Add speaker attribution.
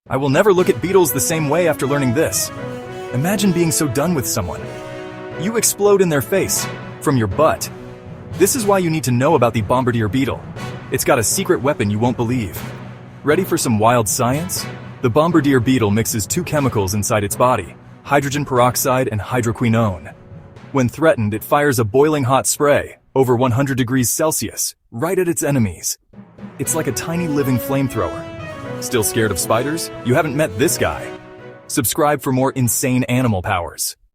Speaker 1: I will never look at beetles the same way after learning this. Imagine being so done with someone. You explode in their face, from your butt. This is why you need to know about the Bombardier Beetle. It's got a secret weapon you won't believe. Ready for some wild science? The Bombardier Beetle mixes two chemicals inside its body, hydrogen peroxide and hydroquinone. When threatened, it fires a boiling hot spray, over 100 degrees Celsius, right at its enemies. It's like a tiny living flamethrower. Still scared of spiders? You haven't met this guy. Subscribe for more insane animal powers.